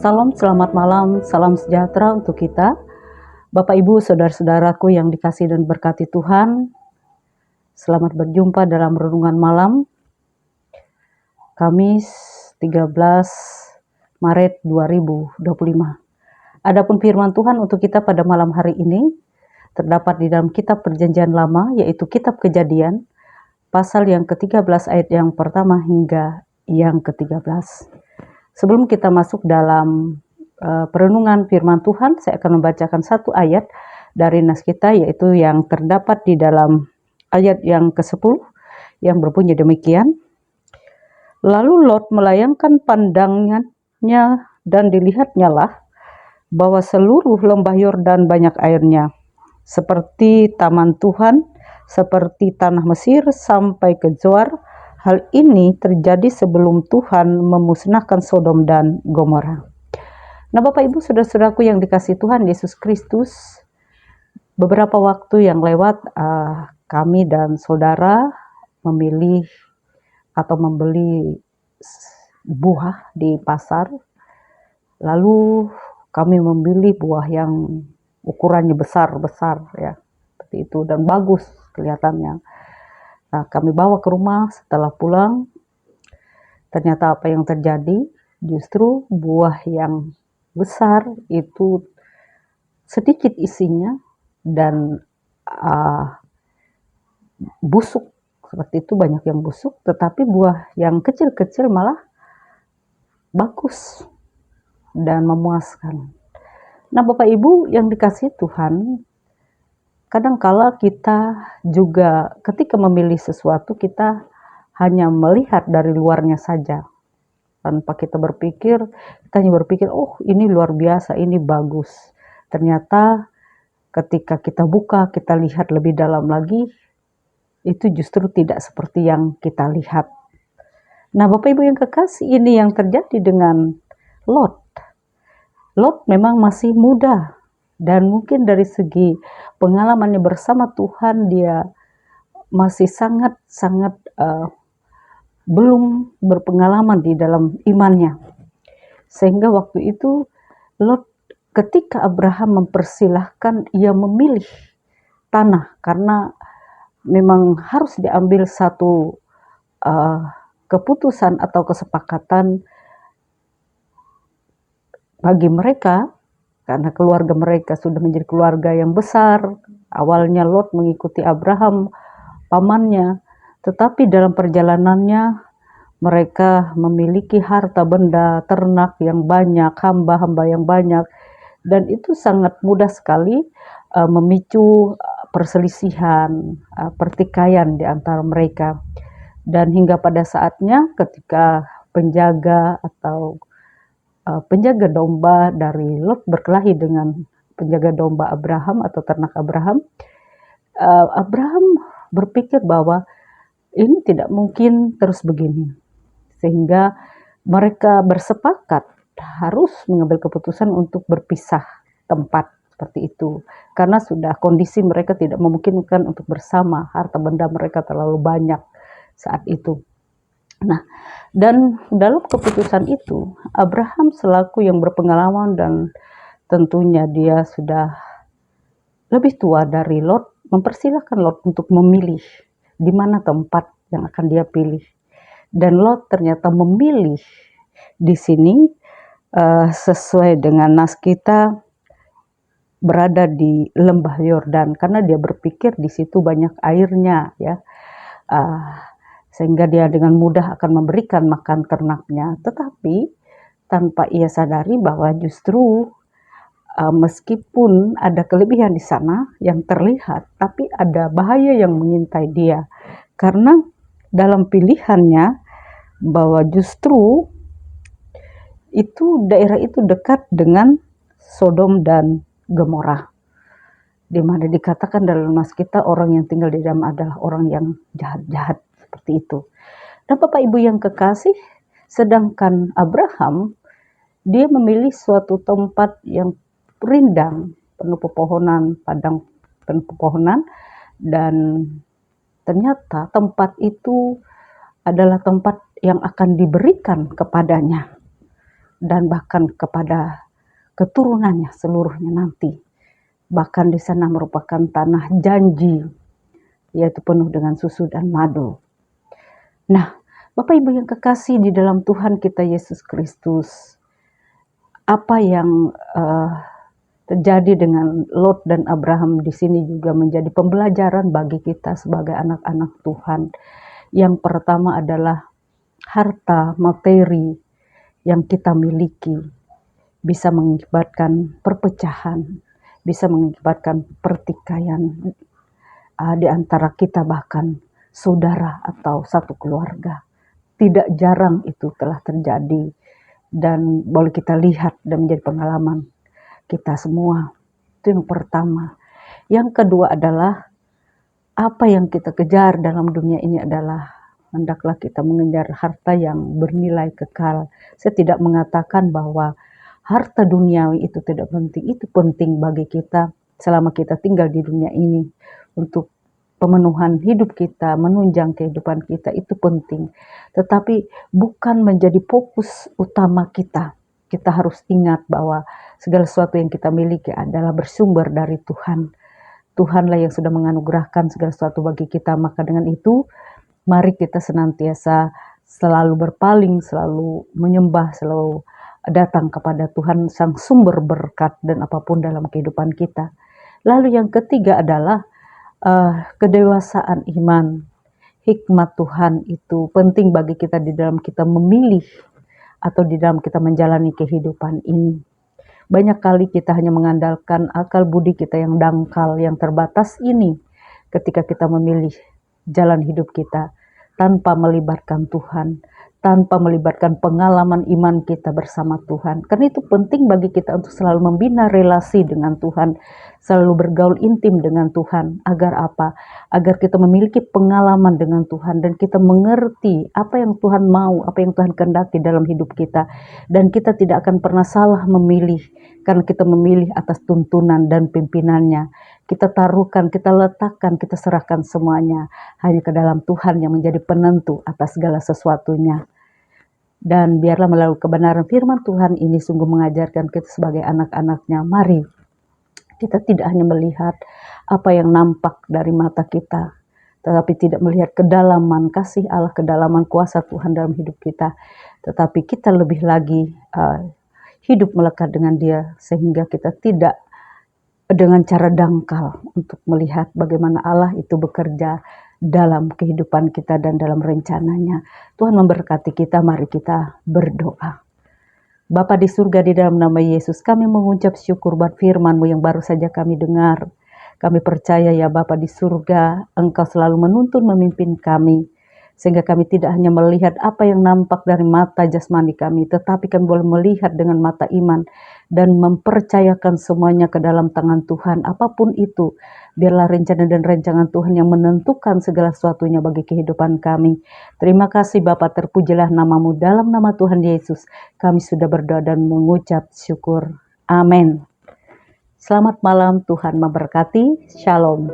Salam, selamat malam, salam sejahtera untuk kita. Bapak Ibu, saudara-saudaraku yang dikasihi dan berkati Tuhan, selamat berjumpa dalam renungan malam, Kamis 13 Maret 2025. Adapun firman Tuhan untuk kita pada malam hari ini, terdapat di dalam kitab Perjanjian Lama, yaitu kitab Kejadian, pasal yang ke-13 ayat yang pertama hingga yang ke-13. Sebelum kita masuk dalam perenungan firman Tuhan, saya akan membacakan satu ayat dari nas kita, yaitu yang terdapat di dalam ayat yang ke-10 yang berbunyi demikian. Lalu Lot melayangkan pandangannya dan dilihatnya lah bahwa seluruh lembah Yordan banyak airnya, seperti taman Tuhan, seperti tanah Mesir sampai ke Zoar. Hal ini terjadi sebelum Tuhan memusnahkan Sodom dan Gomora. Nah, Bapak Ibu, saudara-saudaraku yang dikasihi Tuhan Yesus Kristus, beberapa waktu yang lewat kami dan saudara memilih atau membeli buah di pasar. Lalu kami memilih buah yang ukurannya besar-besar ya, seperti itu, dan bagus kelihatannya. Nah, kami bawa ke rumah. Setelah pulang, ternyata apa yang terjadi? Justru buah yang besar itu sedikit isinya dan busuk. Seperti itu, banyak yang busuk. Tetapi buah yang kecil-kecil malah bagus dan memuaskan. Nah, Bapak Ibu yang dikasihi Tuhan, kadangkala kita juga ketika memilih sesuatu, kita hanya melihat dari luarnya saja. Tanpa kita berpikir, kita hanya berpikir, oh ini luar biasa, ini bagus. Ternyata ketika kita buka, kita lihat lebih dalam lagi, itu justru tidak seperti yang kita lihat. Nah, Bapak Ibu yang kekasih, ini yang terjadi dengan Lot. Lot memang masih muda. Dan mungkin dari segi pengalamannya bersama Tuhan, dia masih sangat-sangat belum berpengalaman di dalam imannya. Sehingga waktu itu Lot, ketika Abraham mempersilahkan ia memilih tanah, karena memang harus diambil satu keputusan atau kesepakatan bagi mereka, karena keluarga mereka sudah menjadi keluarga yang besar. Awalnya Lot mengikuti Abraham, pamannya, tetapi dalam perjalanannya mereka memiliki harta benda, ternak yang banyak, hamba-hamba yang banyak, dan itu sangat mudah sekali memicu perselisihan, pertikaian di antara mereka. Dan hingga pada saatnya ketika penjaga atau penjaga domba dari Lot berkelahi dengan penjaga domba Abraham atau ternak Abraham, Abraham berpikir bahwa ini tidak mungkin terus begini, sehingga mereka bersepakat harus mengambil keputusan untuk berpisah tempat seperti itu, karena sudah kondisi mereka tidak memungkinkan untuk bersama, harta benda mereka terlalu banyak saat itu. Nah, dan dalam keputusan itu, Abraham selaku yang berpengalaman dan tentunya dia sudah lebih tua dari Lot, mempersilahkan Lot untuk memilih di mana tempat yang akan dia pilih. Dan Lot ternyata memilih di sini sesuai dengan nas kita, berada di lembah Yordan, karena dia berpikir di situ banyak airnya ya. Sehingga dia dengan mudah akan memberikan makan ternaknya. Tetapi tanpa ia sadari bahwa justru meskipun ada kelebihan di sana yang terlihat, tapi ada bahaya yang mengintai dia. Karena dalam pilihannya bahwa justru itu daerah itu dekat dengan Sodom dan Gomora, di mana dikatakan dalam nas kita orang yang tinggal di dalam adalah orang yang jahat-jahat. Seperti itu. Dan Bapak Ibu yang kekasih, sedangkan Abraham, dia memilih suatu tempat yang rindang, penuh pepohonan, padang penuh pepohonan, dan ternyata tempat itu adalah tempat yang akan diberikan kepadanya. dan bahkan kepada keturunannya seluruhnya nanti. Bahkan di sana merupakan tanah janji, yaitu penuh dengan susu dan madu. Nah, Bapak Ibu yang kekasih di dalam Tuhan kita Yesus Kristus, apa yang terjadi dengan Lot dan Abraham di sini juga menjadi pembelajaran bagi kita sebagai anak-anak Tuhan. Yang pertama adalah harta materi yang kita miliki bisa mengakibatkan perpecahan, bisa mengakibatkan pertikaian di antara kita, bahkan saudara atau satu keluarga. Tidak jarang itu telah terjadi dan boleh kita lihat dan menjadi pengalaman kita semua. Itu yang pertama. Yang kedua adalah apa yang kita kejar dalam dunia ini adalah hendaklah kita mengejar harta yang bernilai kekal. Saya tidak mengatakan bahwa harta duniawi itu tidak penting. Itu penting bagi kita selama kita tinggal di dunia ini. Untuk pemenuhan hidup kita, menunjang kehidupan kita, itu penting. Tetapi bukan menjadi fokus utama kita. Kita harus ingat bahwa segala sesuatu yang kita miliki adalah bersumber dari Tuhan. Tuhanlah yang sudah menganugerahkan segala sesuatu bagi kita. Maka dengan itu, mari kita senantiasa selalu berpaling, selalu menyembah, selalu datang kepada Tuhan sang sumber berkat dan apapun dalam kehidupan kita. Lalu yang ketiga adalah kedewasaan iman. Hikmat Tuhan itu penting bagi kita di dalam kita memilih atau di dalam kita menjalani kehidupan ini. Banyak kali kita hanya mengandalkan akal budi kita yang dangkal, yang terbatas ini ketika kita memilih jalan hidup kita tanpa melibatkan Tuhan, tanpa melibatkan pengalaman iman kita bersama Tuhan. Karena itu penting bagi kita untuk selalu membina relasi dengan Tuhan, selalu bergaul intim dengan Tuhan. Agar apa? Agar kita memiliki pengalaman dengan Tuhan dan kita mengerti apa yang Tuhan mau, apa yang Tuhan kehendaki dalam hidup kita. Dan kita tidak akan pernah salah memilih karena kita memilih atas tuntunan dan pimpinannya. Kita taruhkan, kita letakkan, kita serahkan semuanya hanya ke dalam Tuhan yang menjadi penentu atas segala sesuatunya. Dan biarlah melalui kebenaran firman Tuhan ini sungguh mengajarkan kita sebagai anak-anaknya. Mari kita tidak hanya melihat apa yang nampak dari mata kita, tetapi tidak melihat kedalaman kasih Allah, kedalaman kuasa Tuhan dalam hidup kita. Tetapi kita lebih lagi hidup melekat dengan Dia, sehingga kita tidak dengan cara dangkal untuk melihat bagaimana Allah itu bekerja dalam kehidupan kita dan dalam rencananya. Tuhan memberkati kita, mari kita berdoa. Bapa di surga, di dalam nama Yesus, kami mengucap syukur buat firman-Mu yang baru saja kami dengar. Kami percaya ya Bapa di surga, Engkau selalu menuntun memimpin kami. Sehingga kami tidak hanya melihat apa yang nampak dari mata jasmani kami, tetapi kami boleh melihat dengan mata iman dan mempercayakan semuanya ke dalam tangan Tuhan. Apapun itu, biarlah rencana dan rancangan Tuhan yang menentukan segala sesuatunya bagi kehidupan kami. Terima kasih Bapa, terpujilah nama-Mu. Dalam nama Tuhan Yesus, kami sudah berdoa dan mengucap syukur. Amin. Selamat malam, Tuhan memberkati. Shalom.